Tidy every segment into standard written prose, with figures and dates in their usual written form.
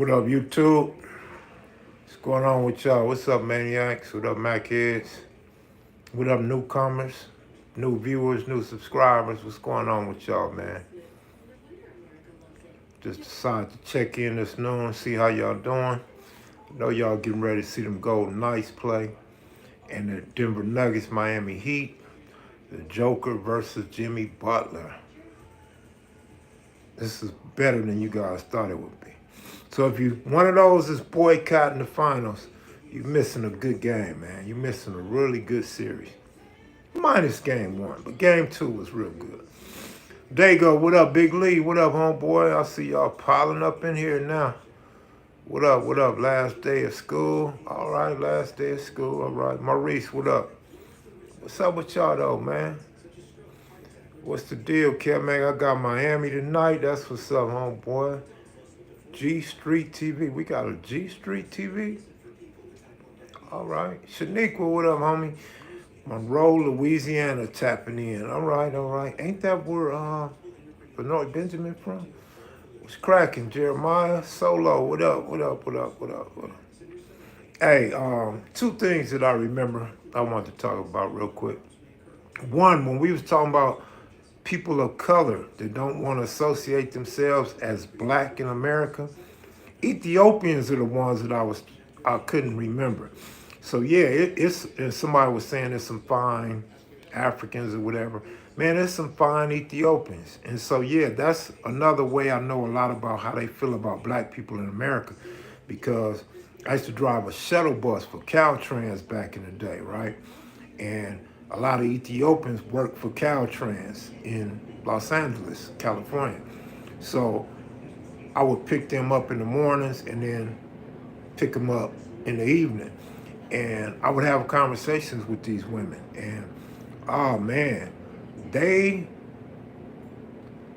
What up, YouTube? What's going on with y'all? What's up, maniacs? What up, Macheads? What up, newcomers, new viewers, new subscribers? What's going on with y'all, man? Just decided to check in this noon, see how y'all doing. I know y'all getting ready to see them Golden Knights play, and the Denver Nuggets, Miami Heat, the Joker versus Jimmy Butler. This is better than you guys thought it would be. So if you one of those is boycotting the finals, you're missing a good game, man. You're missing a really good series. Minus game one, but game two was real good. Dago, what up, Big Lee? What up, homeboy? I see y'all piling up in here now. What up, what up? Last day of school. All right, last day of school. All right. Maurice, what up? What's up with y'all, though, man? What's the deal, Kevman? I got Miami tonight. That's what's up, homeboy. G Street TV. We got a G Street TV? All right. Shaniqua, what up, homie? Monroe, Louisiana tapping in. All right, all right. Ain't that where Bernard Benjamin from? What's cracking? Jeremiah Solo, what up? What up? What up? What up? What up? Hey, two things that I remember I want to talk about real quick. One, when we was talking about people of color that don't want to associate themselves as black in America, Ethiopians are the ones that I couldn't remember. So yeah, it's and somebody was saying there's some fine Africans or whatever. Man, there's some fine Ethiopians. And so yeah, that's another way I know a lot about how they feel about black people in America. Because I used to drive a shuttle bus for Caltrans back in the day, right? And a lot of Ethiopians worked for Caltrans in Los Angeles, California. So I would pick them up in the mornings and then pick them up in the evening. And I would have conversations with these women. And, oh man, they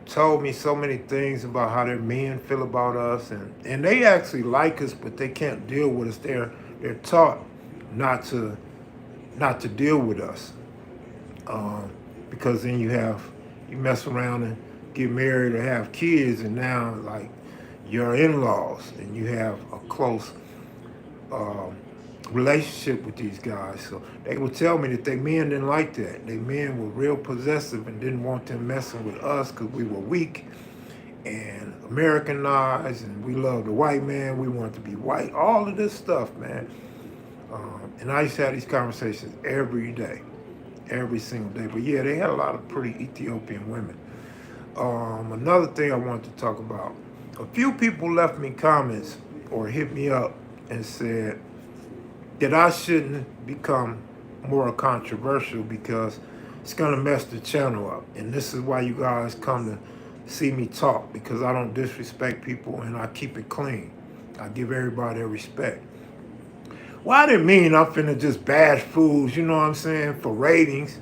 told me so many things about how their men feel about us. And they actually like us, but they can't deal with us. They're taught not to deal with us. Because then you mess around and get married or have kids, and now like your in-laws, and you have a close relationship with these guys. So they would tell me that their men didn't like that. Their men were real possessive and didn't want them messing with us because we were weak and Americanized, and we loved the white man. We wanted to be white. All of this stuff, man. And I used to have these conversations every day. Every single day. But yeah, they had a lot of pretty Ethiopian women. Another thing I wanted to talk about. A few people left me comments or hit me up and said that I shouldn't become more controversial because it's going to mess the channel up. And this is why you guys come to see me talk, because I don't disrespect people and I keep it clean. I give everybody their respect. Well, I didn't mean I'm finna just bash foods, you know what I'm saying, for ratings.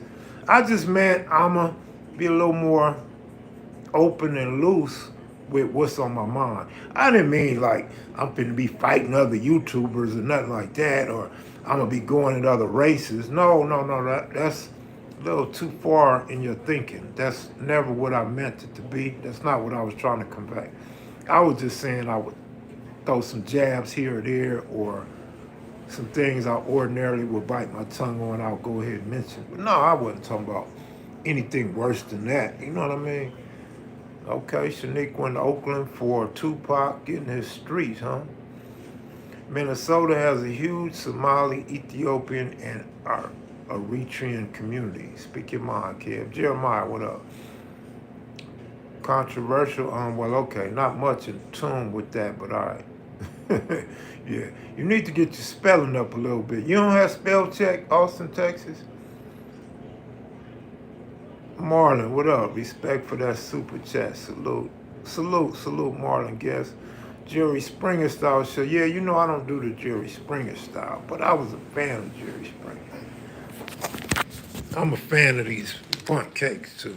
I just meant I'ma be a little more open and loose with what's on my mind. I didn't mean like I'm finna be fighting other YouTubers or nothing like that, or I'm gonna be going at other races. No, that's a little too far in your thinking. That's never what I meant it to be. That's not what I was trying to convey. I was just saying I would throw some jabs here or there, or some things I ordinarily would bite my tongue on, I'll go ahead and mention. But no, I wasn't talking about anything worse than that. You know what I mean? Okay, Shanique went to Oakland for Tupac getting his streets, huh? Minnesota has a huge Somali, Ethiopian, and Eritrean community. Speak your mind, Kev. Jeremiah, what up? Controversial? Well, okay, not much in tune with that, but all right. Yeah, you need to get your spelling up a little bit. You don't have spell check, Austin, Texas? Marlon, what up? Respect for that super chat. Salute, Marlon, guest. Jerry Springer style show. Yeah, you know I don't do the Jerry Springer style, but I was a fan of Jerry Springer. I'm a fan of these funk cakes too.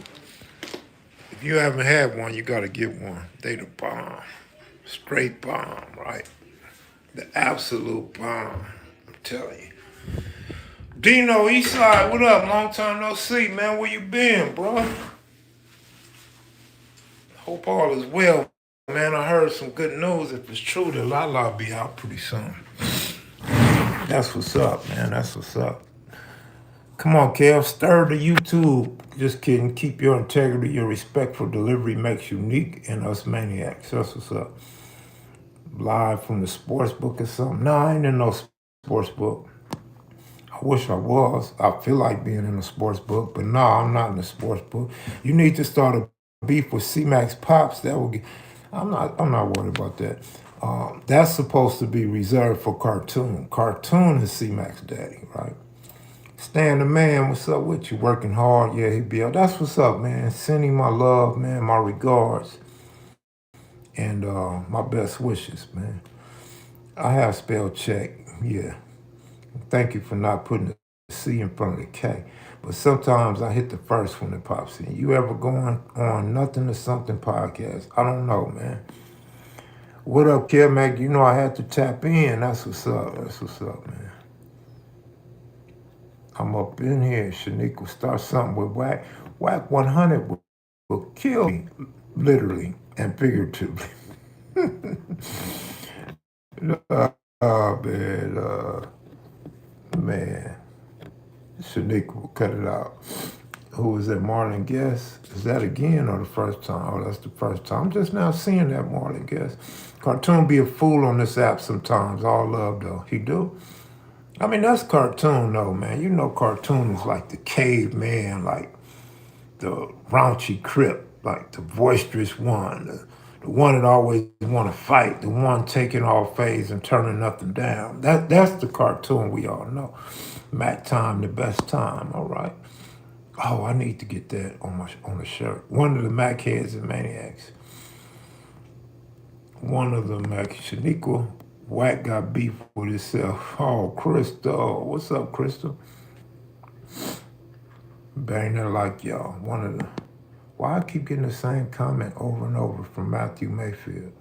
If you haven't had one, you gotta get one. They the bomb. Straight bomb, right? The absolute bomb, I'm telling you. Dino Eastside, what up? Long time no see, man. Where you been, bro? Hope all is well, man. I heard heard some good news. If it's true, the Lala will be out pretty soon. That's what's up, man. That's what's up. Come on, Kev. Stir the YouTube. Just kidding. Keep your integrity. Your respectful delivery makes you unique and us maniacs. That's what's up. Live from the sports book or something. No, I ain't in no sports book. I wish I was. I feel like being in a sports book, but no, I'm not in the sports book. You need to start a beef with C-Max Pops. That will get. I'm not worried about that. That's supposed to be reserved for Cartoon. Cartoon is C-Max daddy, right? Stan the man, what's up with you? Working hard? Yeah, he be out. That's what's up, man. Sending my love, man, my regards, and my best wishes, man. I have spell check, yeah. Thank you for not putting the C in front of the K. But sometimes I hit the first when it pops in. You ever going on Nothing to Something podcast? I don't know, man. What up, Kev Mac? You know I had to tap in. That's what's up. That's what's up, man. I'm up in here. Shaniqua, start something with Whack. Whack 100 will kill me, literally and figuratively. Man. Shaniqua will cut it out. Who was that, Marlon Guest? Is that again or the first time? Oh, that's the first time. I'm just now seeing that Marlon Guest. Cartoon be a fool on this app sometimes. All love, though. He do? I mean, that's Cartoon, though, man. You know Cartoon is like the caveman, like the raunchy crip, like the boisterous one, the one that always want to fight, the one taking all phase and turning nothing down. That's the Cartoon we all know. Mac time, the best time, all right. Oh, I need to get that on the shirt. One of the Mac heads and maniacs. One of the Mac Shaniqua Whack got beef with himself. Oh, Crystal. What's up, Crystal? Bang that like y'all. One of the why I keep getting the same comment over and over from Matthew Mayfield.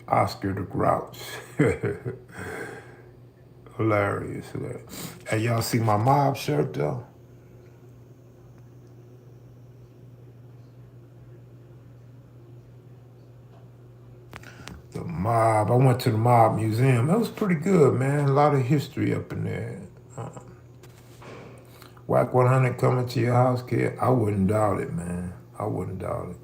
Oscar the Grouch. Hilarious. Hey, y'all see my mob shirt though? The mob. I went to the mob museum. That was pretty good, man. A lot of history up in there. Whack 100 coming to your house, kid. I wouldn't doubt it, man. I wouldn't doubt it.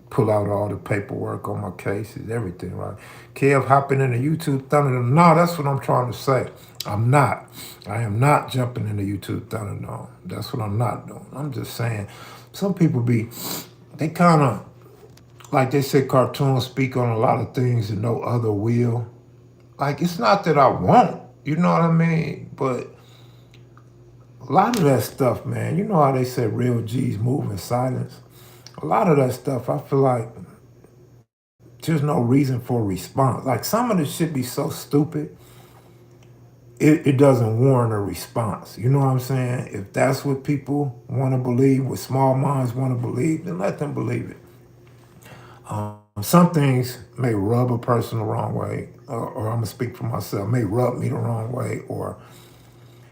Pull out all the paperwork on my cases, everything, right? Kev hopping into YouTube Thunderdome. No, that's what I'm trying to say. I'm not. I am not jumping into YouTube Thunderdome. That's what I'm not doing. I'm just saying, some people they kind of, like they say, cartoons speak on a lot of things that no other will. Like, it's not that I won't, you know what I mean? But a lot of that stuff, man, you know how they say real G's move in silence? A lot of that stuff, I feel like there's no reason for a response. Like, some of this shit be so stupid, it doesn't warrant a response. You know what I'm saying? If that's what people want to believe, what small minds want to believe, then let them believe it. Some things may rub a person the wrong way, or I'm going to speak for myself, may rub me the wrong way, or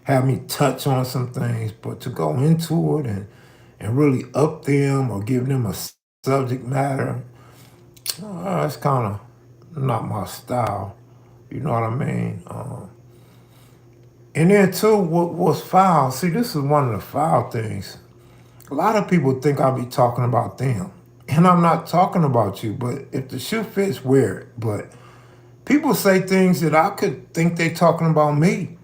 have me touch on some things, but to go into it and really up them or give them a subject matter, that's kind of not my style. You know what I mean? And then too, what was foul, see, this is one of the foul things. A lot of people think I'll be talking about them. And I'm not talking about you, but if the shoe fits, wear it. But people say things that I could think they talking about me.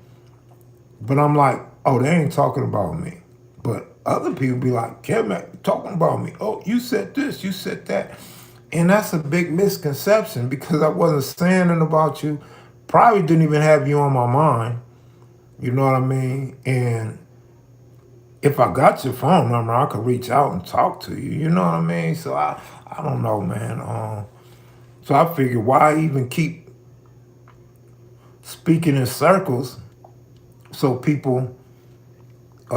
But I'm like, oh, they ain't talking about me. But other people be like, Kevin, talking about me. Oh, you said this, you said that. And that's a big misconception because I wasn't saying it about you. Probably didn't even have you on my mind. You know what I mean? And if I got your phone number, I could reach out and talk to you. You know what I mean? So I don't know, man. So I figured, why even keep speaking in circles so people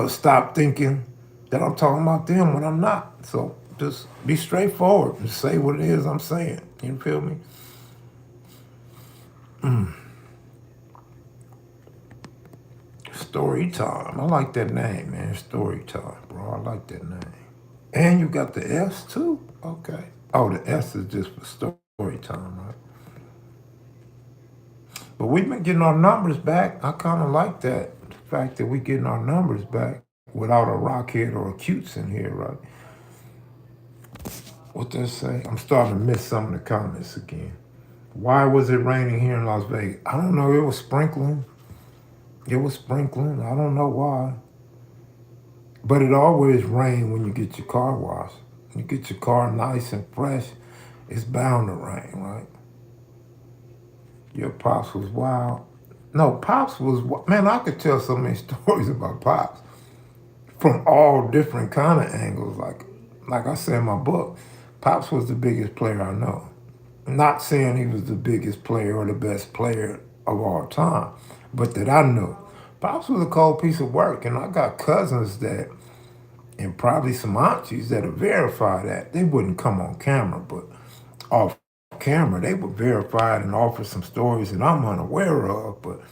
stop thinking that I'm talking about them when I'm not. So just be straightforward and say what it is I'm saying. You feel me? Storytime. I like that name, man. Storytime, bro. I like that name. And you got the S too? Okay. Oh, the S is just for story time, right? But we've been getting our numbers back. I kind of like that. The fact that we getting our numbers back without a rockhead or a cutes in here, right? What they say? I'm starting to miss some of the comments again. Why was it raining here in Las Vegas? I don't know. It was sprinkling. It was sprinkling. I don't know why. But it always rains when you get your car washed. You get your car nice and fresh, it's bound to rain, right? Your pops was wild. No, pops was man. I could tell so many stories about pops from all different kind of angles. Like I said in my book, pops was the biggest player I know. Not saying he was the biggest player or the best player of all time, but that I knew. Pops was a cold piece of work, and I got cousins that, and probably some aunties that'll verify that. They wouldn't come on camera, but off camera, they would verify it and offer some stories that I'm unaware of. But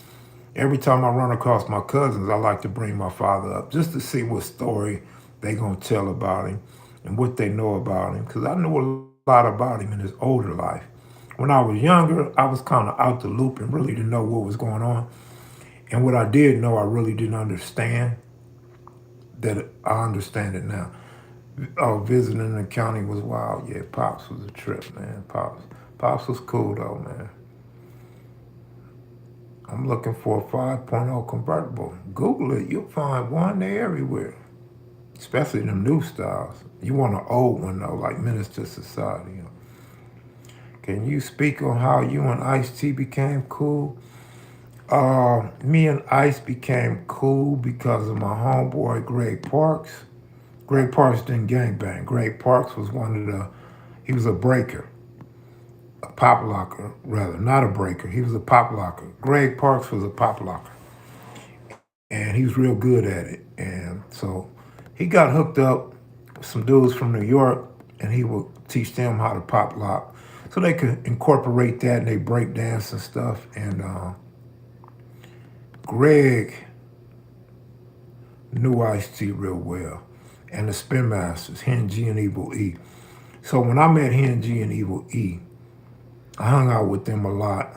every time I run across my cousins, I like to bring my father up just to see what story they gonna tell about him and what they know about him. Because I knew a lot about him in his older life. When I was younger, I was kind of out the loop and really didn't know what was going on. And what I did know, I really didn't understand. That I understand it now. Visiting the county was wild. Yeah, Pops was a trip, man. Pops was cool though, man. I'm looking for a 5.0 convertible. Google it. You'll find one. They're everywhere. Especially them new styles. You want an old one though, like Minister Society. You know. Can you speak on how you and Ice-T became cool? Me and Ice became cool because of my homeboy Greg Parks. Greg Parks didn't gangbang. Greg Parks was he was a breaker. A pop locker, rather, not a breaker. He was a pop locker. Greg Parks was a pop locker. And he was real good at it. And so he got hooked up with some dudes from New York, and he would teach them how to pop lock. So they could incorporate that and they break dance and stuff. And Greg knew Ice-T real well. And the Spin Masters, Hen G and Evil E. So when I met Hen G and Evil E, I hung out with them a lot.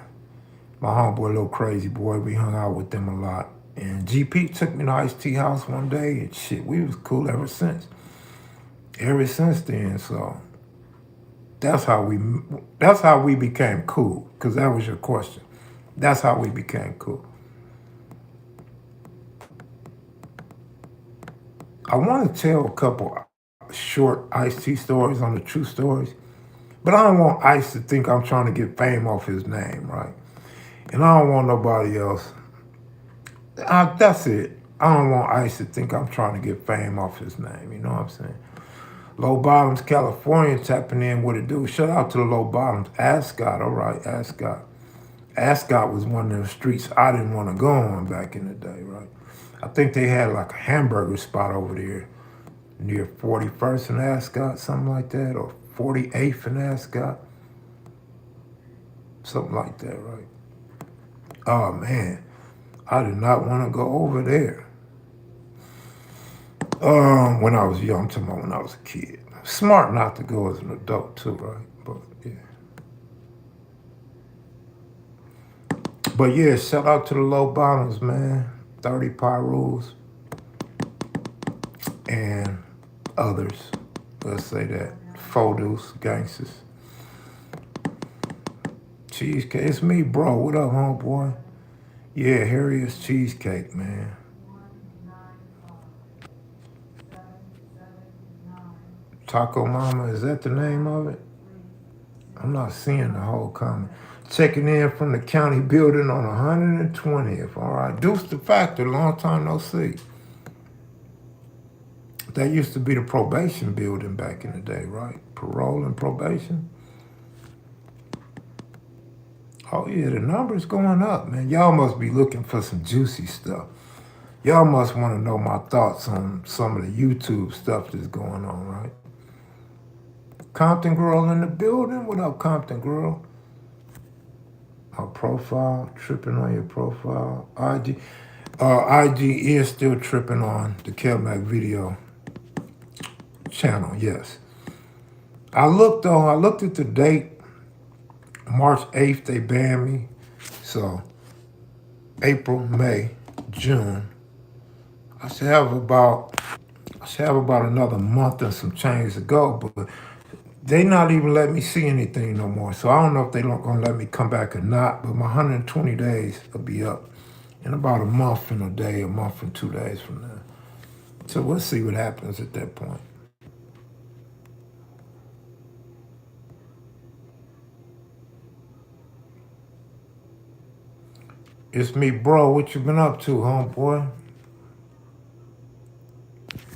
My homeboy, Little Crazy Boy, we hung out with them a lot. And GP took me to Ice-T house one day, and shit, we was cool ever since. Ever since then, so that's how we became cool. Cause that was your question. That's how we became cool. I want to tell a couple short Ice-T stories on the true stories, but I don't want Ice to think I'm trying to get fame off his name, right? And I don't want nobody else. That's it. I don't want Ice to think I'm trying to get fame off his name. You know what I'm saying? Low Bottoms, California, tapping in what it do. Shout out to the Low Bottoms. Ascot, all right, Ascot. Ascot was one of the streets I didn't want to go on back in the day, right? I think they had like a hamburger spot over there near 41st and Ascot, something like that, or 48th and Ascot. Something like that, right? Oh, man. I did not want to go over there. When I was young, I'm talking about when I was a kid. Smart not to go as an adult too, right? But yeah, shout out to the Low Bottoms, man. 30 Pyrus and others. Let's say that. Photos, gangsters. Cheesecake. It's me, bro. What up, homeboy? Yeah, Harriet's Cheesecake, man. Taco Mama, is that the name of it? I'm not seeing the whole comment. Checking in from the county building on 120th. All right. Deuce the Factor, long time no see. That used to be the probation building back in the day, right? Parole and probation. Oh, yeah, the number's going up, man. Y'all must be looking for some juicy stuff. Y'all must want to know my thoughts on some of the YouTube stuff that's going on, right? Compton Girl in the building. What up, Compton Girl? My profile, tripping on your profile. IG is still tripping on the KevMacVideo channel, yes. I looked at the date, March 8th, they banned me. So April, May, June. I should have about another month and some change to go, but they not even let me see anything no more. So I don't know if they don't gonna let me come back or not, but my 120 days will be up in about a month and a day, a month and 2 days from now. So we'll see what happens at that point. It's me, bro. What you been up to, homeboy?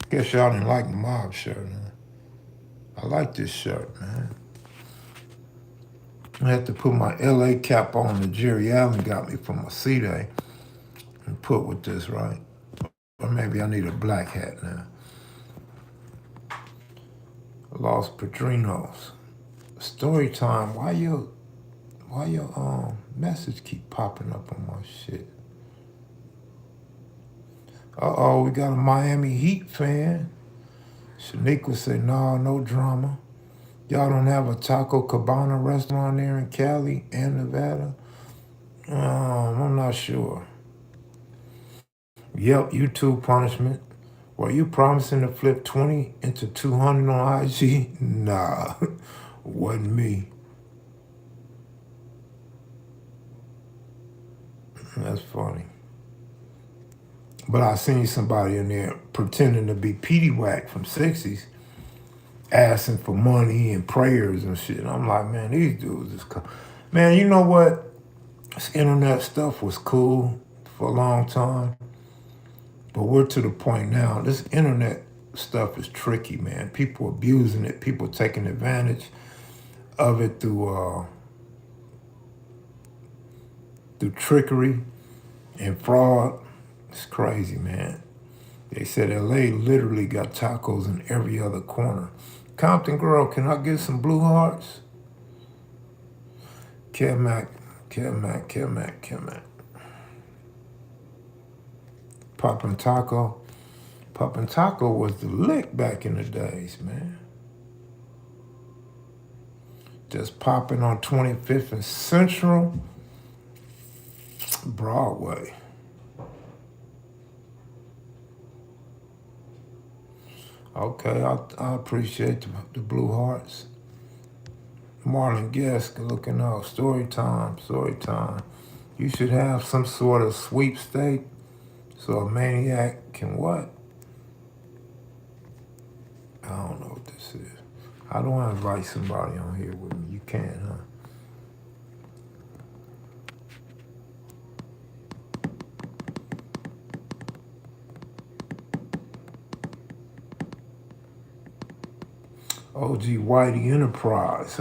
Guess y'all didn't like the mob shirt, man. I like this shirt, man. I had to put my LA cap on that Jerry Allen got me from my C-Day and put with this, right? Or maybe I need a black hat now. Los Padrinos. Storytime. Why your message keep popping up on my shit? Uh-oh, we got a Miami Heat fan. Shaniqua said, no drama. Y'all don't have a Taco Cabana restaurant there in Cali and Nevada? I'm not sure. Yep, YouTube punishment. Were you promising to flip 20 into 200 on IG? Nah, wasn't me. That's funny. But I seen somebody in there pretending to be Petey Wack from 60s, asking for money and prayers and shit. I'm like, man, these dudes is cool. Man, you know what? This internet stuff was cool for a long time. But we're to the point now, this internet stuff is tricky, man. People abusing it, people taking advantage of it through trickery and fraud. It's crazy, man. They said LA literally got tacos in every other corner. Compton girl, can I get some blue hearts? Kevmac. Poppin' Taco. Poppin' Taco was the lick back in the days, man. Just popping on 25th and Central, Broadway. Okay, I appreciate the blue hearts. Marlon Guest looking out. Storytime. You should have some sort of sweepstake so a maniac can what? I don't know what this is. How do I invite somebody on here with me? You can't, huh? OG Whitey Enterprise.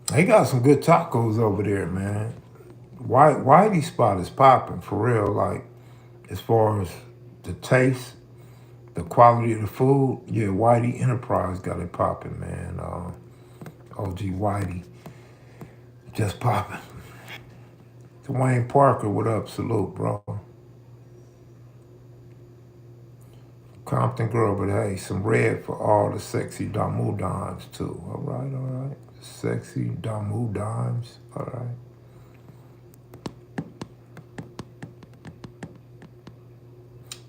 They got some good tacos over there, man. Whitey spot is popping for real. Like as far as the taste, the quality of the food, yeah, Whitey Enterprise got it popping, man. OG Whitey just popping. Dwayne Parker, what up? Salute, bro. Compton girl, but hey, some red for all the sexy Damu dimes too. All right. Sexy Damu dimes. All right.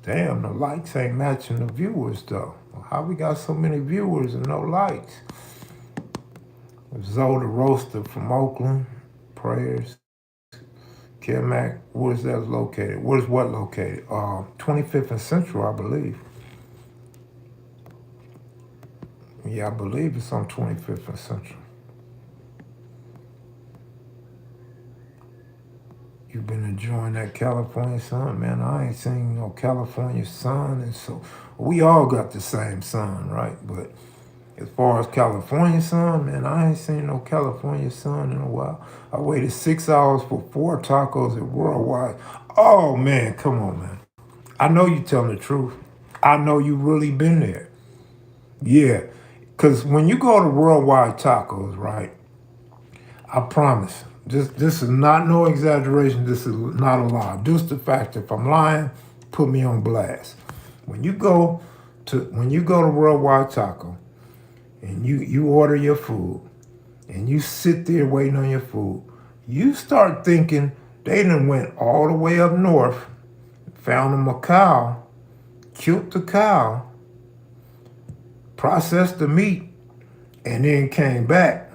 Damn, the likes ain't matching the viewers though. How we got so many viewers and no likes? Zoe the Roaster from Oakland. Prayers. Kevmac, where's that located? Where's what located? 25th and Central, I believe. Yeah, I believe it's on 25th and Central. You've been enjoying that California sun, man. I ain't seen no California sun, and so we all got the same sun, right? But as far as California sun, man, I ain't seen no California sun in a while. I waited 6 hours for 4 tacos at Worldwide. Oh man, come on, man. I know you telling the truth. I know you really been there. Yeah, because when you go to Worldwide Tacos, right, I promise, this is not no exaggeration. This is not a lie. Just the fact, if I'm lying, put me on blast. When you go when you go to Worldwide Taco and you order your food and you sit there waiting on your food, you start thinking they done went all the way up north, found them a cow, killed the cow, processed the meat, and then came back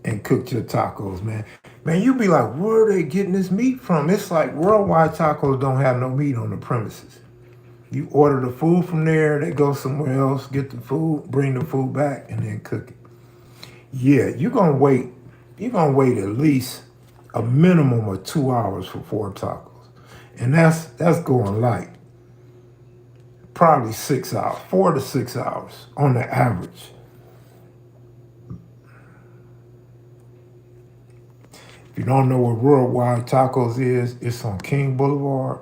and cooked your tacos, man. Man, you be like, where are they getting this meat from? It's like Worldwide Tacos don't have no meat on the premises. You order the food from there, they go somewhere else, get the food, bring the food back, and then cook it. Yeah, you're gonna wait at least a minimum of 2 hours for 4 tacos. And that's going light. Probably 6 hours, 4 to 6 hours on the average. If you don't know what Worldwide Tacos is, it's on King Boulevard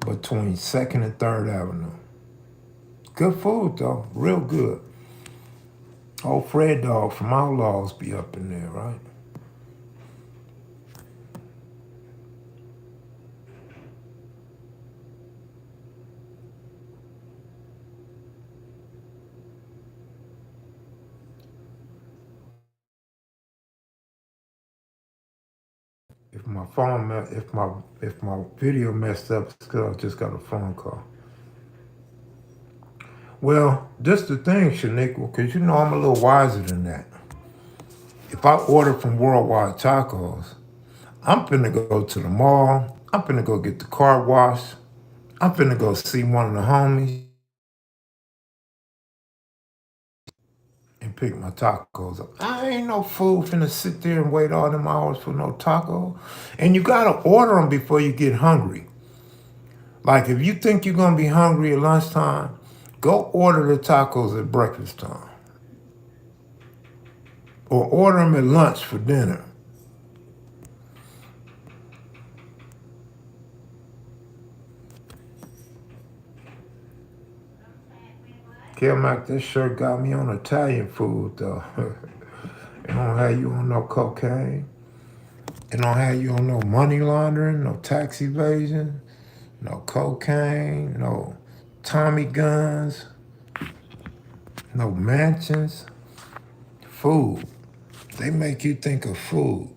between 2nd and 3rd Avenue. Good food though, real good. Old Fred Dog from Outlaws be up in there, right? If my phone, if my video messed up, it's because I just got a phone call. Well, just the thing, Shaniqua, because you know I'm a little wiser than that. If I order from Worldwide Tacos, I'm finna go to the mall. I'm finna go get the car washed. I'm finna go see one of the homies and pick my tacos up. I ain't no fool finna sit there and wait all them hours for no taco. And you gotta order them before you get hungry. Like if you think you're gonna be hungry at lunchtime, go order the tacos at breakfast time. Or order them at lunch for dinner. Mac, this shirt got me on Italian food though. It don't have you on no cocaine. It don't have you on no money laundering, no tax evasion, no cocaine, no Tommy guns, no mansions. Food. They make you think of food.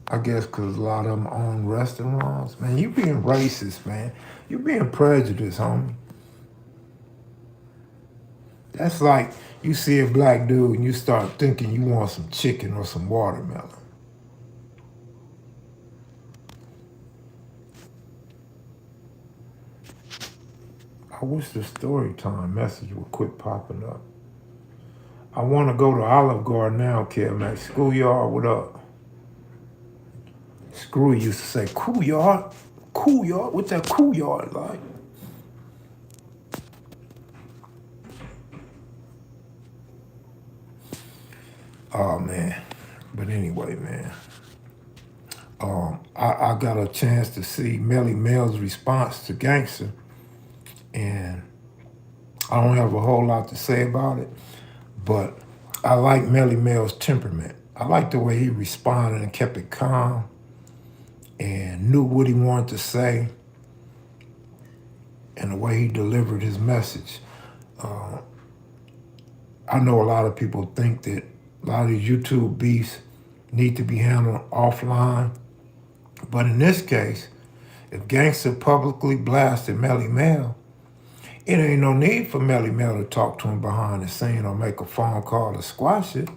I guess because a lot of them own restaurants. Man, you being racist, man. You being prejudiced, homie. That's like you see a black dude and you start thinking you want some chicken or some watermelon. I wish the Storytime message would quit popping up. I want to go to Olive Garden now, Mac. Schoolyard, what up? Screw used to say, cool yard? Cool yard? What's that cool yard like? Oh, man. But anyway, man. I got a chance to see Melly Mel's response to Gangster, and I don't have a whole lot to say about it, but I like Melly Mel's temperament. I like the way he responded and kept it calm and knew what he wanted to say and the way he delivered his message. I know a lot of people think that a lot of these YouTube beefs need to be handled offline, but in this case, if Gangster publicly blasted Melly Mel, it ain't no need for Melly Mel to talk to him behind the scene or make a phone call to squash it,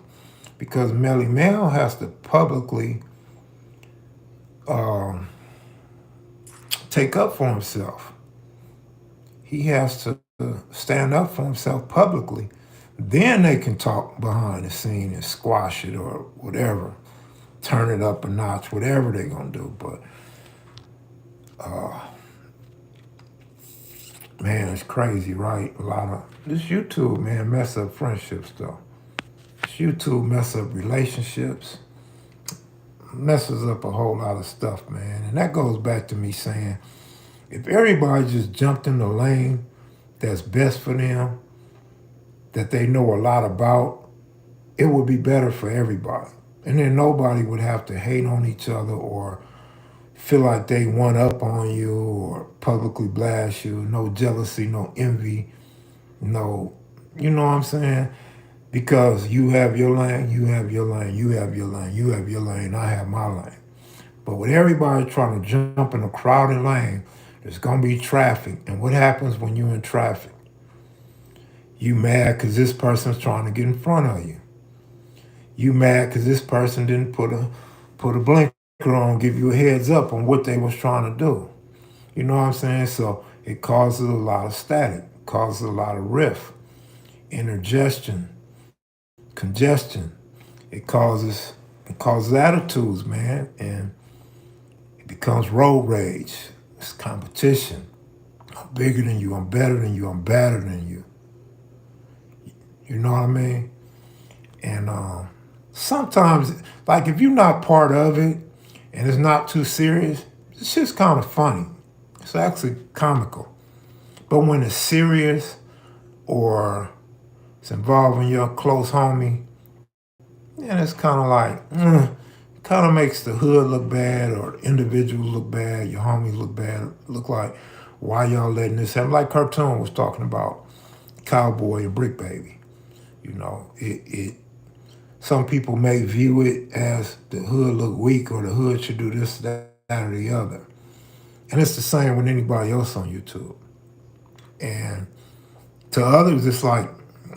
because Melly Mel has to publicly take up for himself. He has to stand up for himself publicly. Then they can talk behind the scene and squash it or whatever, turn it up a notch, whatever they're gonna do. But man, it's crazy, right? A lot of this YouTube, man, mess up friendships though. This YouTube mess up relationships, messes up a whole lot of stuff, man. And that goes back to me saying, if everybody just jumped in the lane that's best for them, that they know a lot about, it would be better for everybody. And then nobody would have to hate on each other or feel like they one up on you or publicly blast you. No jealousy, no envy, no, you know what I'm saying? Because you have your lane, you have your lane, you have your lane, you have your lane, I have my lane. But with everybody trying to jump in a crowded lane, there's gonna be traffic. And what happens when you're in traffic? You mad because this person's trying to get in front of you. You mad because this person didn't put a blinker on, give you a heads up on what they was trying to do. You know what I'm saying? So it causes a lot of static, causes a lot of rift, indigestion, congestion. It causes attitudes, man, and it becomes road rage. It's competition. I'm bigger than you. I'm better than you. I'm badder than you. You know what I mean? And sometimes, like if you're not part of it and it's not too serious, it's just kind of funny. It's actually comical. But when it's serious or it's involving your close homie, and it's kind of like, kind of makes the hood look bad or individuals look bad, your homies look bad, look like, why y'all letting this happen? Like Cartoon was talking about Cowboy and Brick Baby. You know, it some people may view it as the hood look weak or the hood should do this, that, or the other. And it's the same with anybody else on YouTube. And to others, it's like,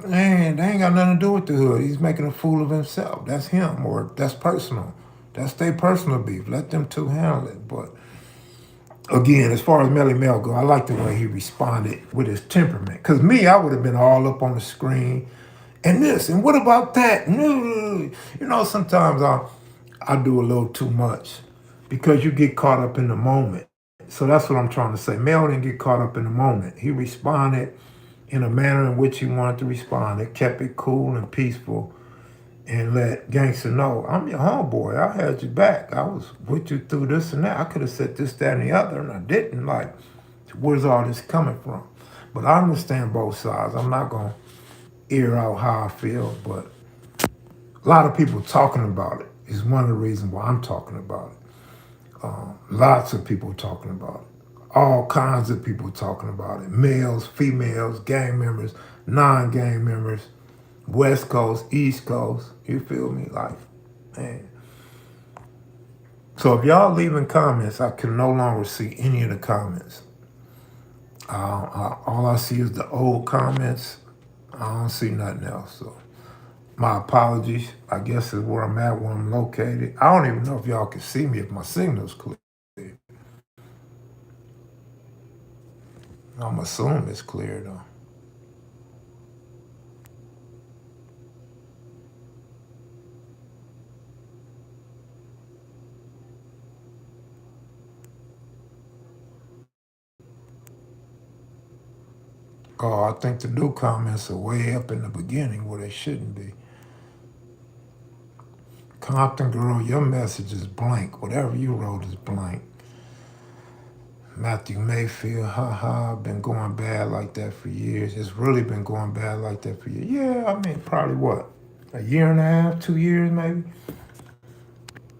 man, they ain't got nothing to do with the hood. He's making a fool of himself. That's him, or that's personal. That's their personal beef. Let them two handle it. But again, as far as Melly Mel go, I like the way he responded with his temperament. Because me, I would have been all up on the screen and this, and what about that? You know, sometimes I do a little too much because you get caught up in the moment. So that's what I'm trying to say. Mel didn't get caught up in the moment. He responded in a manner in which he wanted to respond. It kept it cool and peaceful and let Gangster know, I'm your homeboy. I had your back. I was with you through this and that. I could have said this, that, and the other, and I didn't. Like, where's all this coming from? But I understand both sides. I'm not going to air out how I feel, but a lot of people talking about it is one of the reasons why I'm talking about it. Lots of people talking about it. All kinds of people talking about it. Males, females, gang members, non-gang members, West Coast, East Coast. You feel me? Like, man. So if y'all leaving comments, I can no longer see any of the comments. All I see is the old comments. I don't see nothing else. So my apologies. I guess is where I'm at, where I'm located. I don't even know if y'all can see me if my signal's clear. I'm assuming it's clear though. Oh, I think the new comments are way up in the beginning where they shouldn't be. Compton girl, your message is blank. Whatever you wrote is blank. Matthew Mayfield, haha, been going bad like that for years. It's really been going bad like that for years. Yeah, I mean, probably what? A year and a half, 2 years maybe?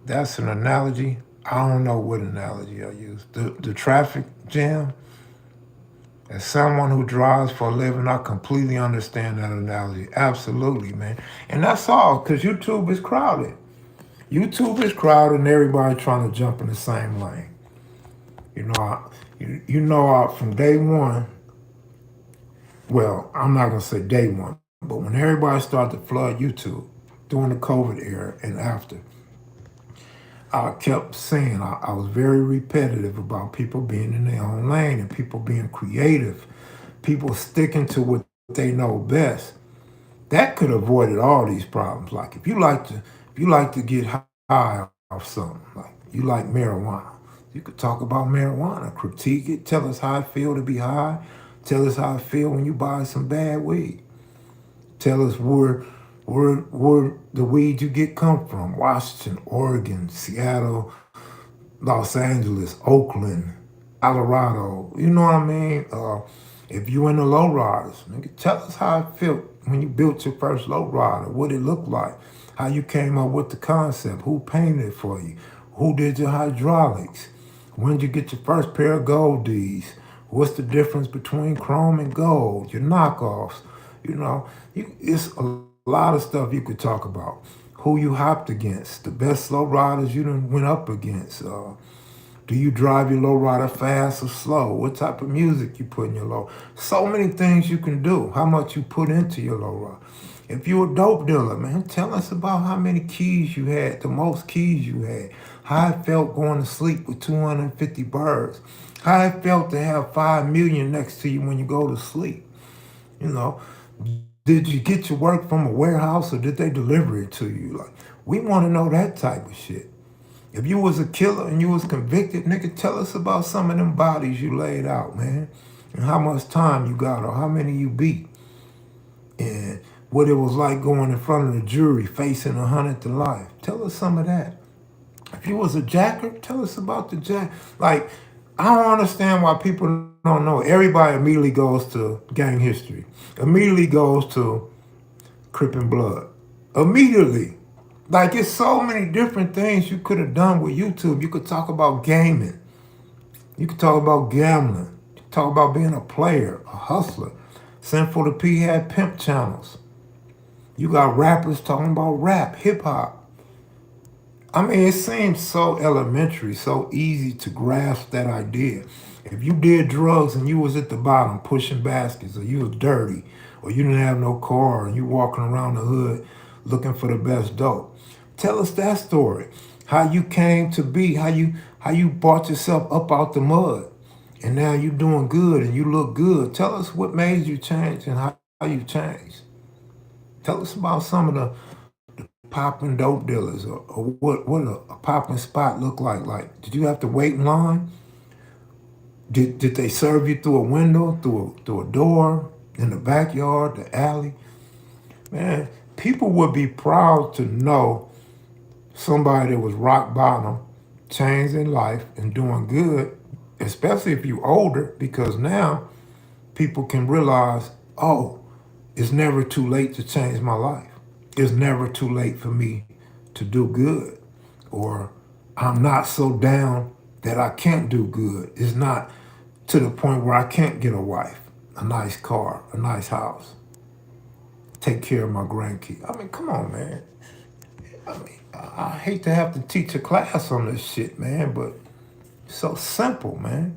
That's an analogy. I don't know what analogy I use. The traffic jam. As someone who drives for a living, I completely understand that analogy. Absolutely, man. And that's all, because YouTube is crowded. YouTube is crowded and everybody trying to jump in the same lane. You know, from day one, well, I'm not going to say day one, but when everybody started to flood YouTube during the COVID era and after, I kept saying I was very repetitive about people being in their own lane and people being creative, people sticking to what they know best. That could have avoided all these problems. Like if you like to get high off something, like you like marijuana, you could talk about marijuana, critique it, tell us how it feel to be high, tell us how it feel when you buy some bad weed, tell us where the weed you get come from, Washington, Oregon, Seattle, Los Angeles, Oakland, Colorado. You know what I mean? If you in the low riders, nigga, tell us how it felt when you built your first low rider, what it looked like, how you came up with the concept, who painted it for you, who did your hydraulics, When did you get your first pair of gold D's? What's the difference between chrome and gold? Your knockoffs. You know, it's a lot of stuff you could talk about. Who you hopped against, the best slow riders you done went up against. Do you drive your low rider fast or slow? What type of music you put in your low? So many things you can do. How much you put into your low rider. If you're a dope dealer, man, tell us about how many keys you had, the most keys you had, how it felt going to sleep with 250 birds, how it felt to have 5 million next to you when you go to sleep. You know, did you get your work from a warehouse or did they deliver it to you? Like, we want to know that type of shit. If you was a killer and you was convicted, nigga, tell us about some of them bodies you laid out, man. And how much time you got or how many you beat. And what it was like going in front of the jury facing 100 to life. Tell us some of that. If you was a jacker, tell us about the jack. Like, I don't understand why people don't know. Everybody immediately goes to gang history. Immediately goes to Crip and Blood. Immediately. Like, it's so many different things you could have done with YouTube. You could talk about gaming. You could talk about gambling. You could talk about being a player, a hustler. Sinful the P had pimp channels. You got rappers talking about rap, hip hop. I mean, it seems so elementary, so easy to grasp that idea. If you did drugs and you was at the bottom pushing baskets, or you was dirty, or you didn't have no car, and you walking around the hood looking for the best dope, tell us that story. How you came to be, how you brought yourself up out the mud, and now you doing good and you look good. Tell us what made you change and how you changed. Tell us about some of the popping dope dealers, or what a popping spot look like. Like, did you have to wait in line? Did they serve you through a window, through a door, in the backyard, the alley? Man, people would be proud to know somebody that was rock bottom, changed in life and doing good, especially if you're older, because now people can realize, oh, it's never too late to change my life. It's never too late for me to do good. Or I'm not so down that I can't do good. It's not to the point where I can't get a wife, a nice car, a nice house, take care of my grandkids. I mean, come on, man. I mean, I hate to have to teach a class on this shit, man, but it's so simple, man.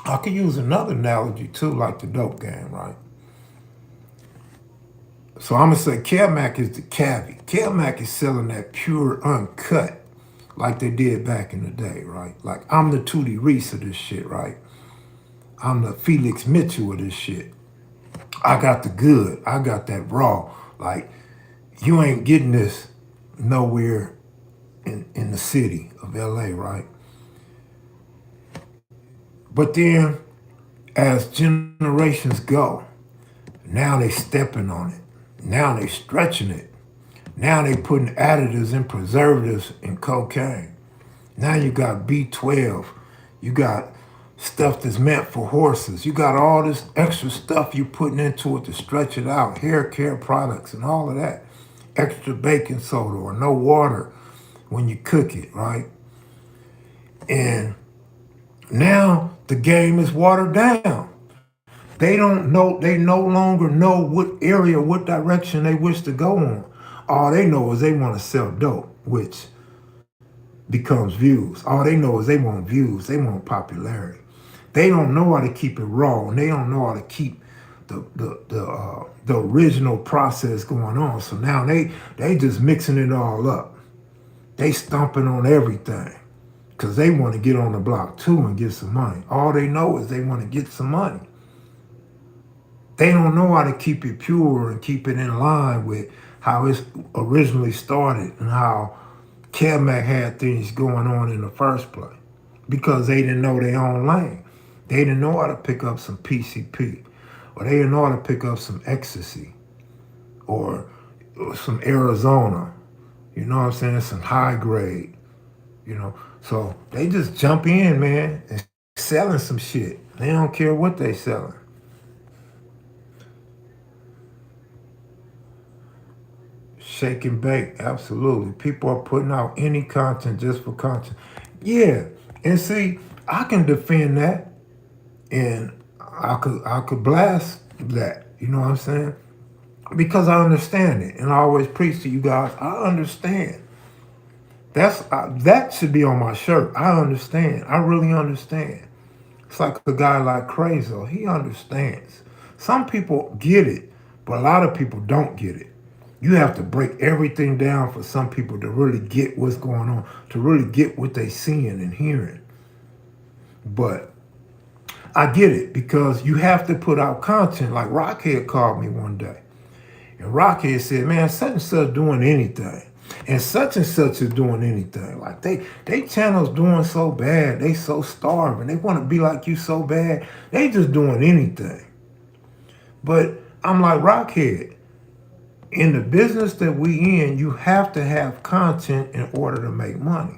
I could use another analogy too, like the dope game, right? So I'm gonna say Kevmac is the cabbie. Kevmac is selling that pure uncut, like they did back in the day, right? Like, I'm the Tootie Reese of this shit, right? I'm the Felix Mitchell of this shit. I got the good. I got that raw. Like, you ain't getting this nowhere in the city of LA, right? But then as generations go, now they stepping on it. Now they stretching it. Now they putting additives and preservatives in cocaine. Now you got B12. You got stuff that's meant for horses. You got all this extra stuff you putting into it to stretch it out. Hair care products and all of that. Extra baking soda or no water when you cook it, right? And now the game is watered down. They don't know, they no longer know what area, what direction they wish to go on. All they know is they want to sell dope, which becomes views. All they know is they want views, they want popularity. They don't know how to keep it raw, and they don't know how to keep the original process going on. So now they just mixing it all up. They stomping on everything because they want to get on the block too and get some money. All they know is they want to get some money. They don't know how to keep it pure and keep it in line with how it originally started and how Kevmac had things going on in the first place, because they didn't know their own lane. They didn't know how to pick up some PCP, or they didn't know how to pick up some ecstasy, or some Arizona, you know what I'm saying, some high grade, you know. So they just jump in, man, and selling some shit. They don't care what they selling. Shake and bake, absolutely. People are putting out any content just for content. Yeah. And see, I can defend that, and I could blast that. You know what I'm saying? Because I understand it, and I always preach to you guys. I understand. That should be on my shirt. I understand. I really understand. It's like a guy like Crazy. He understands. Some people get it, but a lot of people don't get it. You have to break everything down for some people to really get what's going on, to really get what they seeing and hearing. But I get it because you have to put out content. Like Rockhead called me one day, and Rockhead said, "Man, such and such doing anything, and such is doing anything. Like they channel's doing so bad. They so starving. They want to be like you so bad. They just doing anything." But I'm like, Rockhead, in the business that we in, you have to have content in order to make money.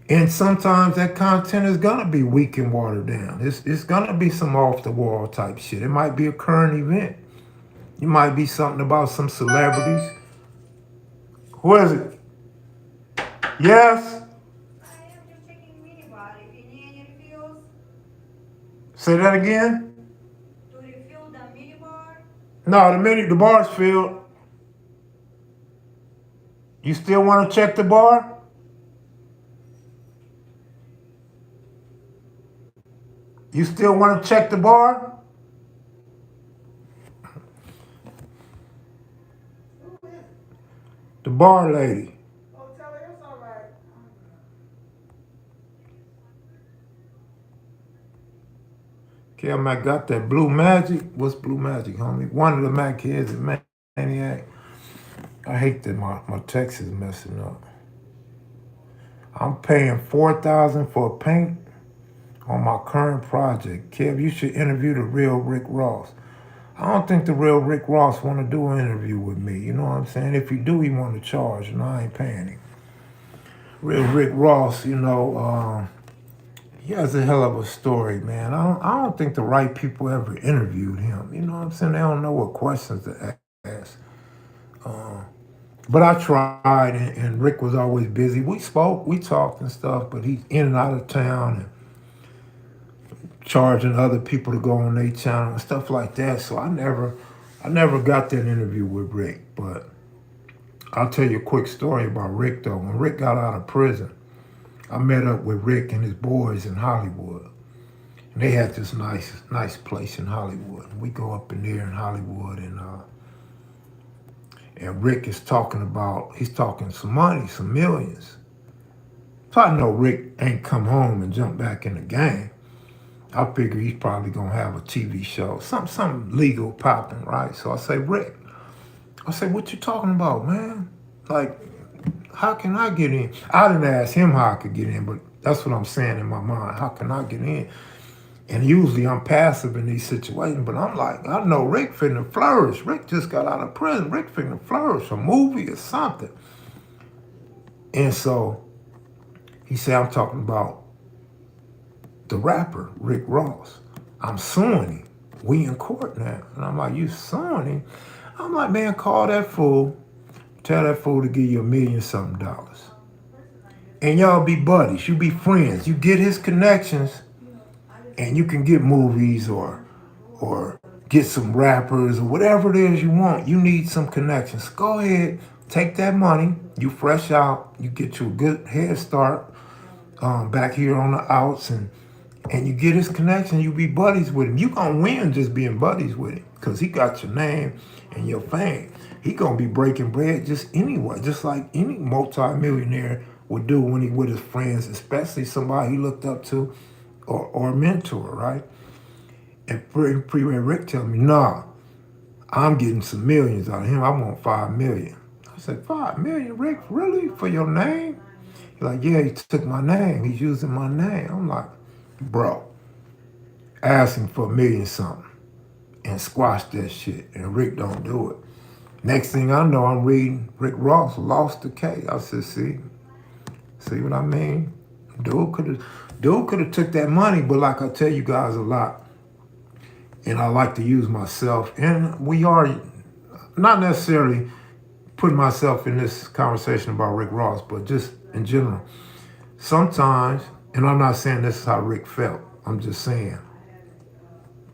And sometimes that content is gonna be weak and watered down. It's gonna be some off the wall type shit. It might be a current event. It might be something about some celebrities. Who is it? Yes. Say that again. No, the bar's filled. You still want to check the bar? You still want to check the bar? The bar lady. Kev got that blue magic. What's blue magic, homie? One of the Mac kids is maniac. I hate that my text is messing up. I'm paying $4,000 for paint on my current project. Kev, you should interview the real Rick Ross. I don't think the real Rick Ross want to do an interview with me. You know what I'm saying? If he do, he want to charge, and I ain't paying him. Real Rick Ross, he has a hell of a story, man. I don't think the right people ever interviewed him. You know what I'm saying? They don't know what questions to ask. But I tried, and Rick was always busy. We spoke, we talked and stuff, but he's in and out of town and charging other people to go on their channel and stuff like that. So I never got that interview with Rick. But I'll tell you a quick story about Rick though. When Rick got out of prison, I met up with Rick and his boys in Hollywood. And they had this nice place in Hollywood. And we go up in there in Hollywood, and Rick is he's talking some money, some millions. So I know Rick ain't come home and jump back in the game. I figure he's probably gonna have a TV show, something legal popping, right? So I say, Rick, what you talking about, man? Like, how can I get in? I didn't ask him how I could get in, but that's what I'm saying in my mind. How can I get in? And usually I'm passive in these situations, but I'm like, I know Rick finna flourish. Rick just got out of prison. Rick finna flourish, a movie or something. And so he said, I'm talking about the rapper, Rick Ross. I'm suing him. We in court now. And I'm like, you suing him? I'm like, man, call that fool. Tell that fool to give you $1 million something. And y'all be buddies. You be friends. You get his connections, and you can get movies or get some rappers or whatever it is you want. You need some connections. Go ahead, take that money. You fresh out. You get you a good head start back here on the outs, and you get his connection. You be buddies with him. You gonna win just being buddies with him because he got your name and your fame. He gonna be breaking bread just anyway, just like any multi-millionaire would do when he with his friends, especially somebody he looked up to or a mentor, right? And Freeway Rick tell me, nah, I'm getting some millions out of him. I want 5 million. I said, 5 million, Rick, really? For your name? He's like, yeah, he took my name. He's using my name. I'm like, bro, asking for $1 million something and squash that shit. And Rick don't do it. Next thing I know, I'm reading Rick Ross lost the case. I said, see what I mean? Dude could have took that money, but like I tell you guys a lot, and I like to use myself, and we are not necessarily putting myself in this conversation about Rick Ross, but just in general. Sometimes, and I'm not saying this is how Rick felt, I'm just saying,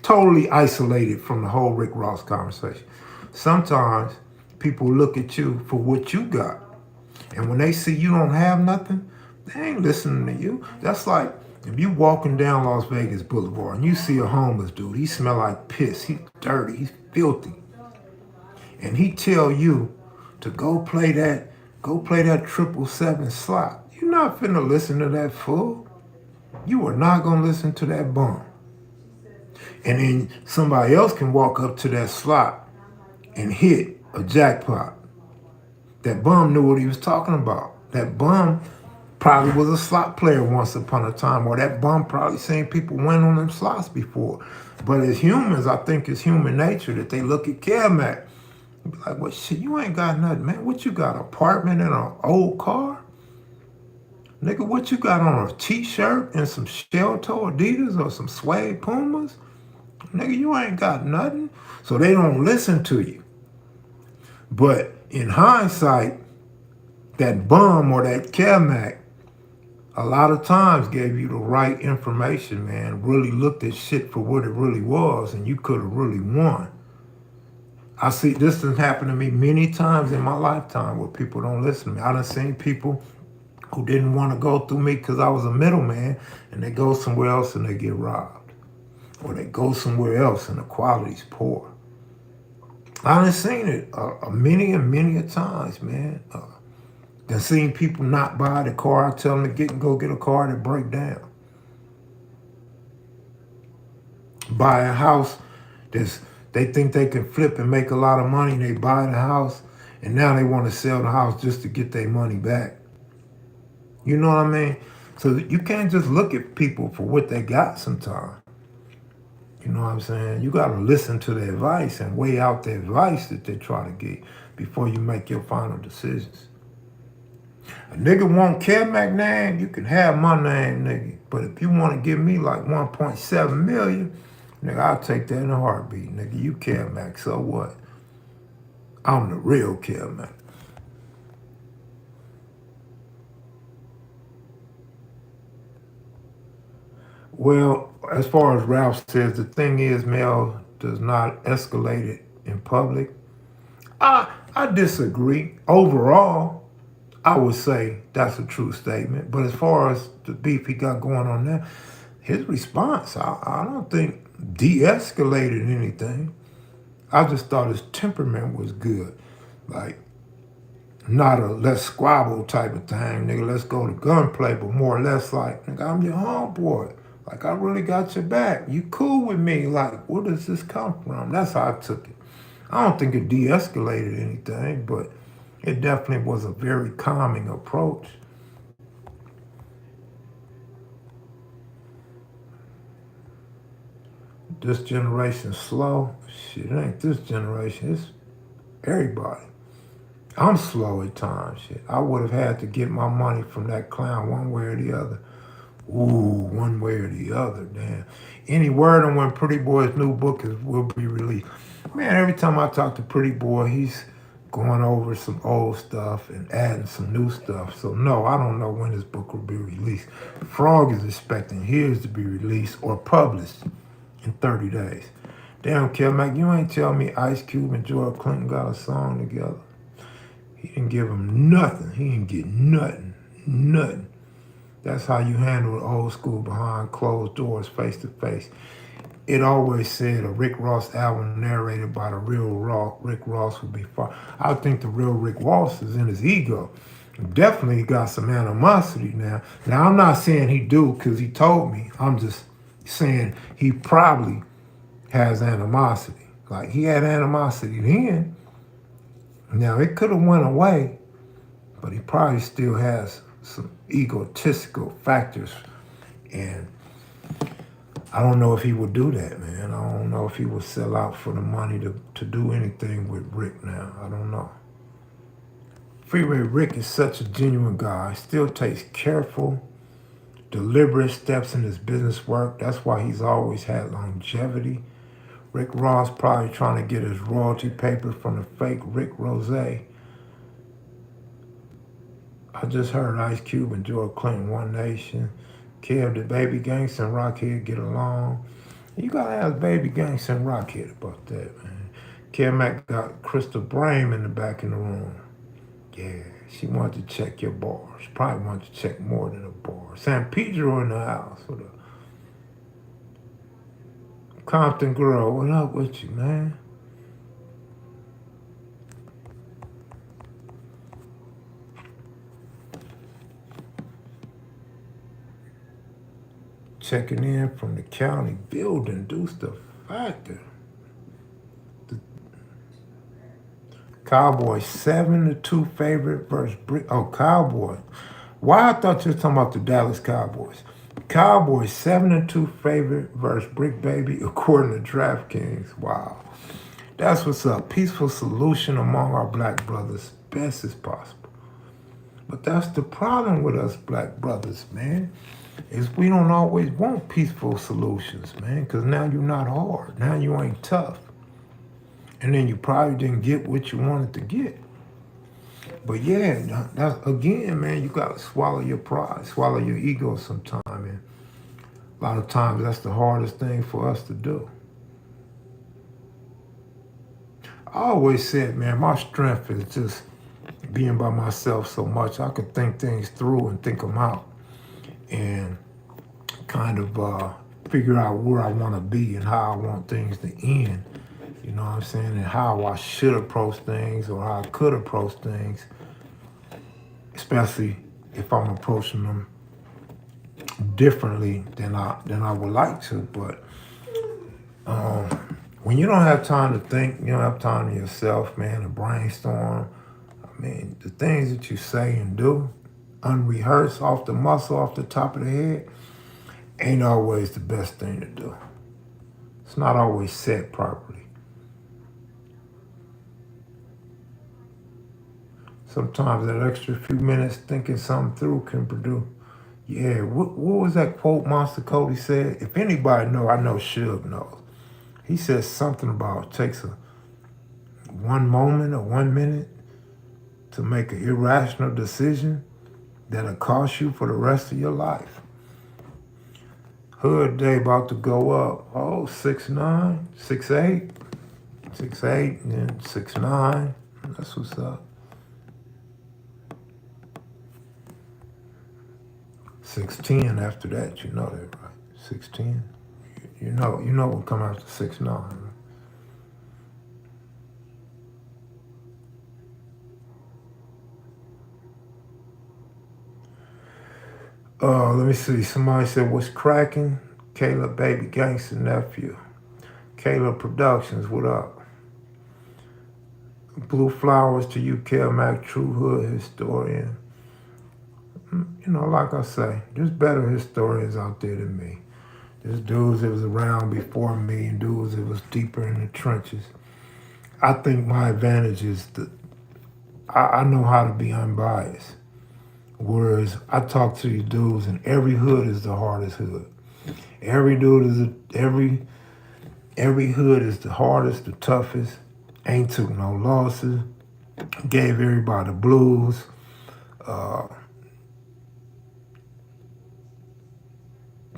totally isolated from the whole Rick Ross conversation. Sometimes people look at you for what you got. And when they see you don't have nothing, they ain't listening to you. That's like if you walking down Las Vegas Boulevard and you see a homeless dude, he smell like piss, he's dirty, he's filthy. And he tell you to go play that 777 slot. You're not finna listen to that fool. You are not gonna listen to that bum. And then somebody else can walk up to that slot and hit a jackpot. That bum knew what he was talking about. That bum probably was a slot player once upon a time, or that bum probably seen people win on them slots before. But as humans, I think it's human nature that they look at Kevmac and be like, well, shit, you ain't got nothing, man. What you got, apartment and an old car? Nigga, what you got on, a t-shirt and some shell toe Adidas or some suede Pumas? Nigga, you ain't got nothing. So they don't listen to you. But in hindsight, that bum or that Kevmac a lot of times gave you the right information, man. Really looked at shit for what it really was, and you could have really won. I see this has happened to me many times in my lifetime where people don't listen to me. I done seen people who didn't want to go through me because I was a middleman, and they go somewhere else and they get robbed. Or they go somewhere else and the quality's poor. I done seen it many and many a times, man. Done seen people not buy the car I tell them to go get a car that break down. Buy a house that's they think they can flip and make a lot of money. They buy the house and now they want to sell the house just to get their money back. You know what I mean? So you can't just look at people for what they got sometimes. You know what I'm saying? You got to listen to the advice and weigh out the advice that they try to get before you make your final decisions. A nigga want Kevmac name, you can have my name, nigga. But if you want to give me like 1.7 million, nigga, I'll take that in a heartbeat, nigga. You Kevmac, so what? I'm the real Kevmac. Well, as far as Ralph says, the thing is, Mel does not escalate it in public. I disagree. Overall, I would say that's a true statement. But as far as the beef he got going on there, his response, I don't think de-escalated anything. I just thought his temperament was good. Like, not a let's squabble type of thing, nigga, let's go to gunplay, but more or less like, nigga, I'm your homeboy. Like, I really got your back. You cool with me. Like, where does this come from? That's how I took it. I don't think it de-escalated anything, but it definitely was a very calming approach. This generation slow. Shit, it ain't this generation. It's everybody. I'm slow at times. Shit, I would have had to get my money from that clown one way or the other. Ooh, one way or the other, damn. Any word on when Pretty Boy's new book will be released? Man, every time I talk to Pretty Boy, he's going over some old stuff and adding some new stuff. So no, I don't know when this book will be released. Frog is expecting his to be released or published in 30 days. Damn, Mac, you ain't tell me Ice Cube and George Clinton got a song together. He didn't give him nothing. He didn't get nothing. Nothing. That's how you handle the old school behind closed doors, face to face. It always said a Rick Ross album narrated by the real Rick Ross would be far. I think the real Rick Ross is in his ego. Definitely got some animosity now. Now, I'm not saying he do because he told me. I'm just saying he probably has animosity. Like, he had animosity then. Now, it could have went away, but he probably still has some egotistical factors. And I don't know if he would do that, man. I don't know if he would sell out for the money to do anything with Rick now. I don't know. Freeway Rick is such a genuine guy. Still takes careful, deliberate steps in his business work. That's why he's always had longevity. Rick Ross probably trying to get his royalty paper from the fake Rick Rose. I just heard Ice Cube and George Clinton, One Nation. Kev the Baby Gangsta and Rockhead get along. You gotta ask Baby Gangsta and Rockhead about that, man. Kev Mac got Crystal Brame in the back in the room. Yeah, she wanted to check your bars. Probably wanted to check more than a bar. San Pedro in the house with a Compton girl. What up with you, man? Checking in from the county building. Deuce the Factor. Cowboys 7-2 favorite versus Brick. Oh, Cowboy. Why I thought you were talking about the Dallas Cowboys. Cowboys 7-2 favorite versus Brick Baby according to DraftKings. Wow. That's what's up. Peaceful solution among our black brothers. Best as possible. But that's the problem with us black brothers, man. Is we don't always want peaceful solutions, man. Because now you're not hard. Now you ain't tough. And then you probably didn't get what you wanted to get. But yeah, that's, again, man, you got to swallow your pride, swallow your ego sometime. And a lot of times that's the hardest thing for us to do. I always said, man, my strength is just being by myself so much. I could think things through and think them out and kind of figure out where I want to be and how I want things to end. You know what I'm saying? And how I should approach things or how I could approach things, especially if I'm approaching them differently than I would like to. But when you don't have time to think, you don't have time to yourself, man, to brainstorm. I mean, the things that you say and do, unrehearsed, off the muscle, off the top of the head, ain't always the best thing to do. It's not always said properly. Sometimes that extra few minutes thinking something through can produce. Yeah, what was that quote Monster Cody said? If anybody know, I know Suge knows. He says something about it takes a 1 moment or 1 minute to make an irrational decision that'll cost you for the rest of your life. Hood day about to go up. Oh, 6'9", 6'8", 6'8", and then 6'9". That's what's up. 6'10" after that, you know that, right? 6'10". You know what come after 6'9", right? Let me see. Somebody said, what's cracking? Caleb Baby Gangster Nephew. Caleb Productions, what up? Blue flowers to you, Kev Mac, true hood historian. You know, like I say, there's better historians out there than me. There's dudes that was around before me and dudes that was deeper in the trenches. I think my advantage is that I know how to be unbiased. Whereas I talk to these dudes and every hood is the hardest hood. Every hood is the hardest, the toughest. Ain't took no losses. Gave everybody the blues.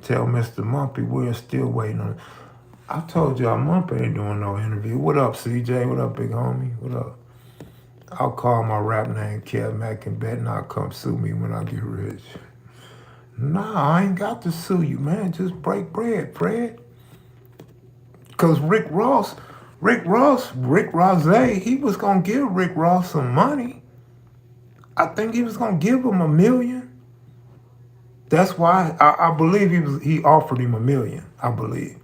Tell Mr. Mumpy we're still waiting on it. I told y'all Mumpy ain't doing no interview. What up, CJ? What up, big homie? What up? I'll call my rap name Kev Mac and bet not come sue me when I get rich. Nah, I ain't got to sue you, man. Just break bread, Fred. Because Rick Ross, he was going to give Rick Ross some money. I think he was going to give him $1 million. That's why I believe he offered him $1 million, I believe.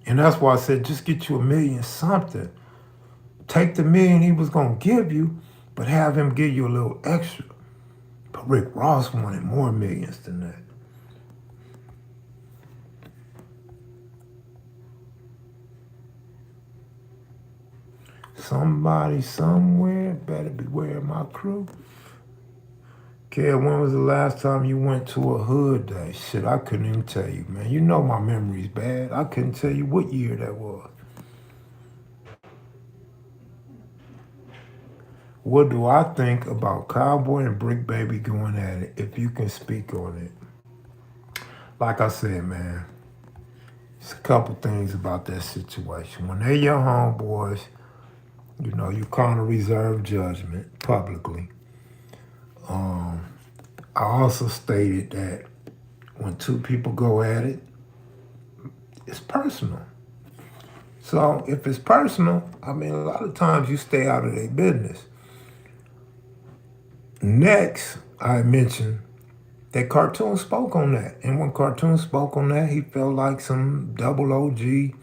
And that's why I said, just get you $1 million something. Take the $1 million he was going to give you, but have him give you a little extra. But Rick Ross wanted more millions than that. Somebody somewhere better beware of my crew. Kev, when was the last time you went to a hood day? Shit, I couldn't even tell you, man. You know my memory's bad. I couldn't tell you what year that was. What do I think about Cowboy and Brick Baby going at it? If you can speak on it. Like I said, man, it's a couple things about that situation. When they're your homeboys, you know, you kind of reserve judgment publicly. Um, I also stated that when two people go at it, it's personal. So if it's personal, I mean, a lot of times you stay out of their business. Next, I mentioned that Cartoon spoke on that. And when Cartoon spoke on that, he felt like some double OG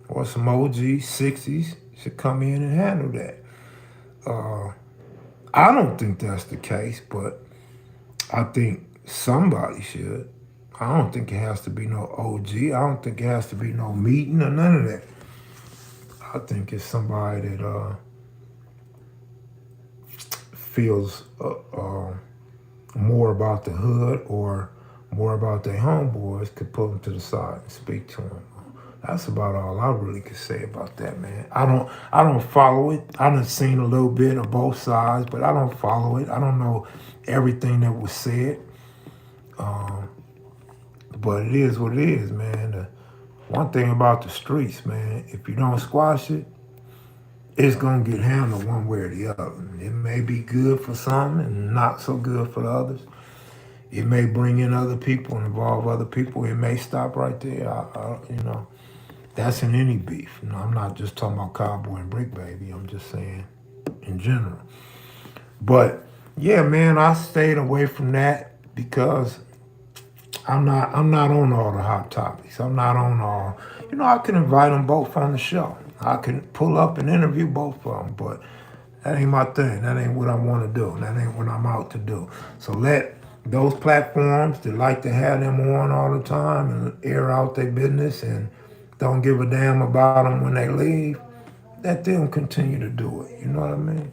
or some OG 60s should come in and handle that. Uh, I don't think that's the case, but I think somebody should. I don't think it has to be no OG. I don't think it has to be no meeting or none of that. I think it's somebody that feels more about the hood or more about their homeboys could pull them to the side and speak to them. That's about all I really could say about that, man. I don't follow it. I done seen a little bit of both sides, but I don't follow it. I don't know everything that was said. Um, but it is what it is, man. One thing about the streets, man, if you don't squash it, it's gonna get handled one way or the other. It may be good for some and not so good for the others. It may bring in other people and involve other people. It may stop right there. That's in any beef. I'm not just talking about Cowboy and Brick Baby. I'm just saying in general. But yeah, man, I stayed away from that because I'm not on all the hot topics. I'm not on all. I can invite them both on the show. I can pull up and interview both of them, but that ain't my thing. That ain't what I want to do. That ain't what I'm out to do. So let those platforms that like to have them on all the time and air out their business and don't give a damn about them when they leave, let them continue to do it. You know what I mean?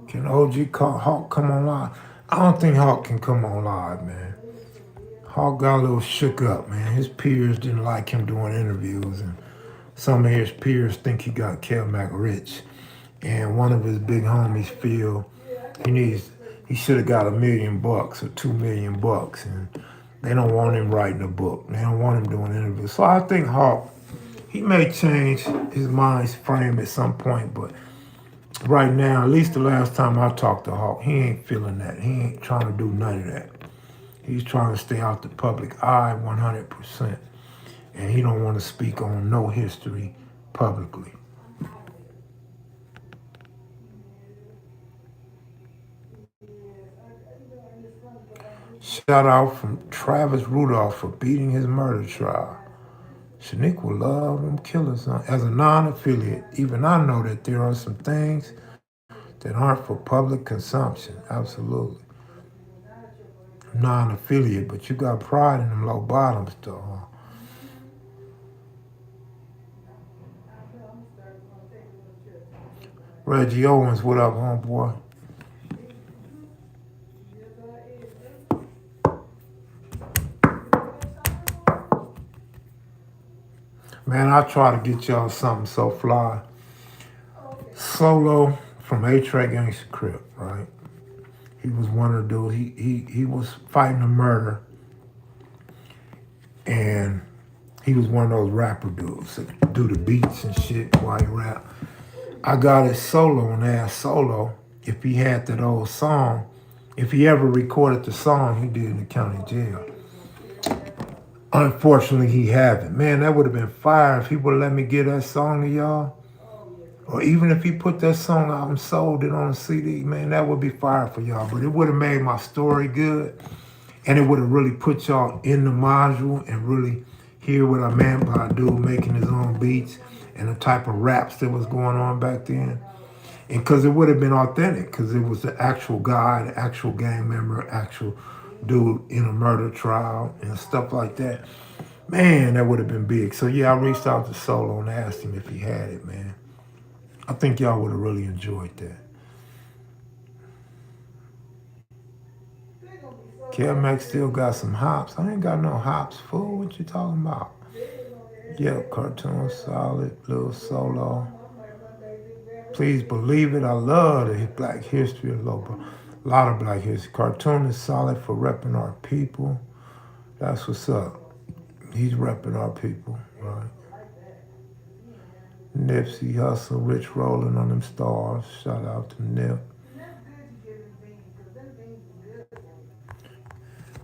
Can OG Hawk come on live? I don't think Hawk can come on live, man. Hawk got a little shook up, man. His peers didn't like him doing interviews, and some of his peers think he got Kev rich. And one of his big homies feel he should have got $1 million or $2 million, and they don't want him writing a book. They don't want him doing interviews. So I think Hawk, he may change his mind's frame at some point, but right now, at least the last time I talked to Hawk, he ain't feeling that. He ain't trying to do none of that. He's trying to stay out the public eye 100%. And he don't want to speak on no history publicly. Shout out from Travis Rudolph for beating his murder trial. Shaniqua love them killers. As a non-affiliate, even I know that there are some things that aren't for public consumption. Absolutely. Non-affiliate, but you got pride in them low bottoms, though. Reggie Owens, what up, homeboy? Man, I try to get y'all something so fly. Solo from A-Track Gangsta Crip, right? He was one of the dudes. He was fighting a murder, and he was one of those rapper dudes that do the beats and shit while he rap. I got his solo and asked Solo if he had that old song, if he ever recorded the song he did in the county jail. Unfortunately, he haven't. Man, that would have been fire if he would have let me get that song to y'all. Or even if he put that song out and sold it on a CD, man, that would be fire for y'all. But it would have made my story good. And it would have really put y'all in the module and really hear what I meant by a dude making his own beats and the type of raps that was going on back then. And because it would have been authentic, because it was the actual guy, the actual gang member, actual dude in a murder trial and stuff like that. Man, that would have been big. So yeah, I reached out to Solo and asked him if he had it, man. I think y'all would have really enjoyed that. Kev still got some hops. I ain't got no hops, fool. What you talking about? Yeah, cartoon solid, little solo. Please believe it. I love the Black History, a lot of Black History. Cartoon is solid for repping our people. That's what's up. He's repping our people, right? Nipsey Hustle, Rich rolling on them stars. Shout out to Nip.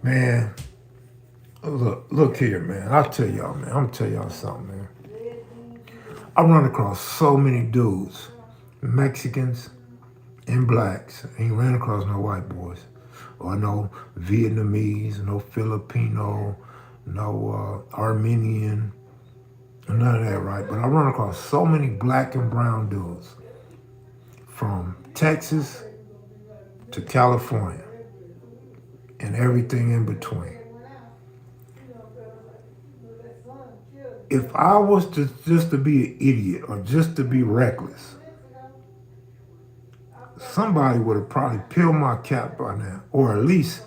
Man, look here, man. I'll tell y'all, man. I'm gonna tell y'all something, man. I run across so many dudes, Mexicans and blacks. Ain't ran across no white boys, or no Vietnamese, no Filipino, no Armenian, none of that, right? But I run across so many black and brown dudes from Texas to California and everything in between. If I was to just to be an idiot or just to be reckless, somebody would have probably peeled my cap by now, or at least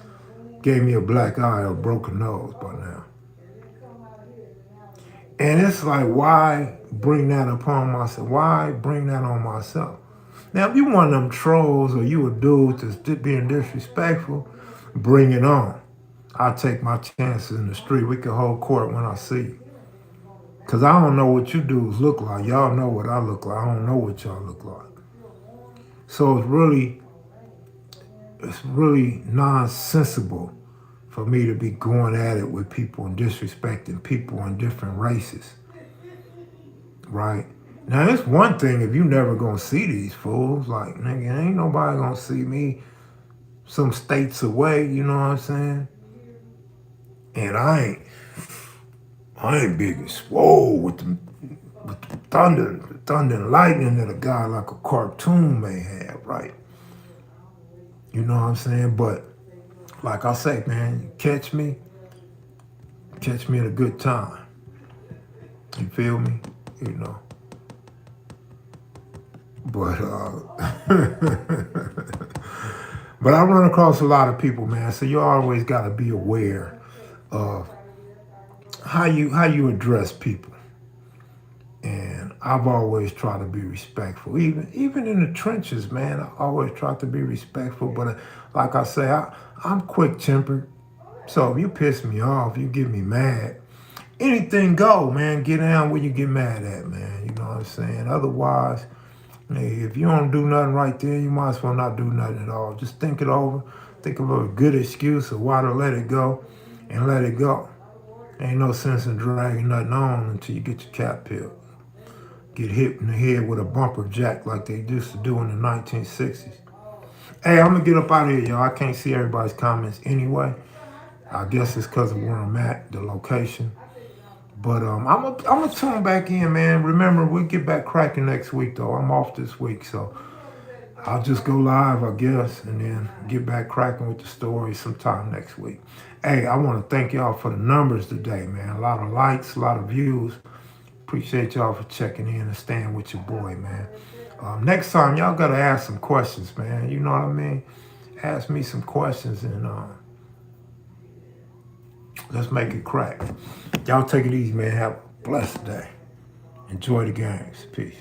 gave me a black eye or broken nose by now. And it's like, why bring that upon myself? Why bring that on myself? Now, if you one of them trolls or you a dude that's being disrespectful, bring it on. I'll take my chances in the street. We can hold court when I see you. Because I don't know what you dudes look like. Y'all know what I look like. I don't know what y'all look like. So it's really nonsensical for me to be going at it with people and disrespecting people in different races. Right? Now, it's one thing if you never gonna see these fools. Like, nigga, ain't nobody gonna see me some states away, you know what I'm saying? And I ain't big and swole with the thunder and lightning that a guy like a cartoon may have, right? You know what I'm saying? But like I say, man, you catch me at a good time. You feel me? You know. But but I run across a lot of people, man. So you always gotta be aware of how you address people. And I've always tried to be respectful. Even in the trenches, man, I always try to be respectful. But like I say, I'm quick-tempered. So if you piss me off, you get me mad, anything go, man. Get down where you get mad at, man. You know what I'm saying? Otherwise, hey, if you don't do nothing right there, you might as well not do nothing at all. Just think it over. Think of a good excuse of why to let it go and let it go. Ain't no sense in dragging nothing on until you get your cap peeled. Get hit in the head with a bumper jack like they used to do in the 1960s. Hey, I'm going to get up out of here, y'all. I can't see everybody's comments anyway. I guess it's because of where I'm at, the location. But I'm gonna tune back in, man. Remember, we'll get back cracking next week, though. I'm off this week, so I'll just go live, I guess, and then get back cracking with the story sometime next week. Hey, I want to thank y'all for the numbers today, man. A lot of likes, a lot of views. Appreciate y'all for checking in and staying with your boy, man. Next time, y'all got to ask some questions, man. You know what I mean? Ask me some questions, and let's make it crack. Y'all take it easy, man. Have a blessed day. Enjoy the games. Peace.